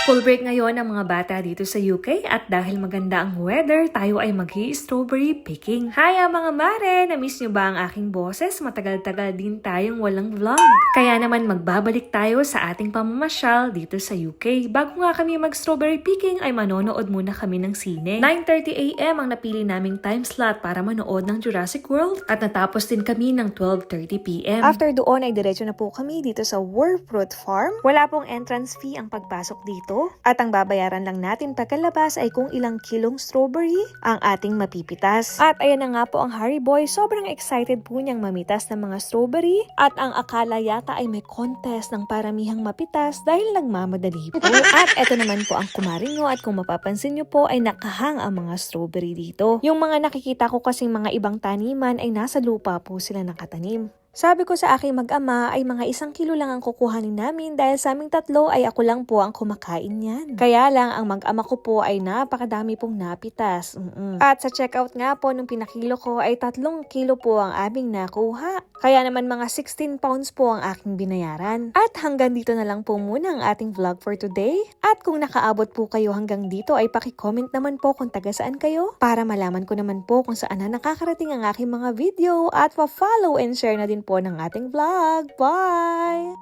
School break ngayon ng mga bata dito sa UK at dahil maganda ang weather, tayo ay strawberry picking. Hi mga mare! Na-miss nyo ba ang aking boses? Matagal-tagal din tayong walang vlog. Kaya naman magbabalik tayo sa ating pamamasyal dito sa UK. Bago nga kami mag-strawberry picking ay manonood muna kami ng sine. 9:30 AM ang napili naming time slot para manood ng Jurassic World at natapos din kami ng 12:30 PM. After doon ay diretso na po kami dito sa Warfruit Farm. Wala pong entrance fee ang pagpasok dito. At ang babayaran lang natin pagkalabas ay kung ilang kilong strawberry ang ating mapipitas. At ayan na nga po ang Harry Boy, sobrang excited po niyang mamitas ng mga strawberry at ang akala yata ay may contest ng paramihang mapitas dahil nagmamadali po. At eto naman po ang kumaringo at kung mapapansin niyo po ay nakahang ang mga strawberry dito. Yung mga nakikita ko kasing mga ibang taniman ay nasa lupa po sila nakatanim. Sabi ko sa aking mag-ama ay mga 1 kilo lang ang kukuhanin namin dahil sa aming tatlo ay ako lang po ang kumakain niyan. Kaya lang ang mag-ama ko po ay napakadami pong napitas. At sa checkout nga po nung pinakilo ko ay 3 kilo po ang aming nakuha. Kaya naman mga 16 pounds po ang aking binayaran. At hanggang dito na lang po muna ang ating vlog for today. At kung nakaabot po kayo hanggang dito ay paki-comment naman po kung taga saan kayo para malaman ko naman po kung saan na nakakarating ang aking mga video at pa-follow and share na din po ng ating vlog. Bye!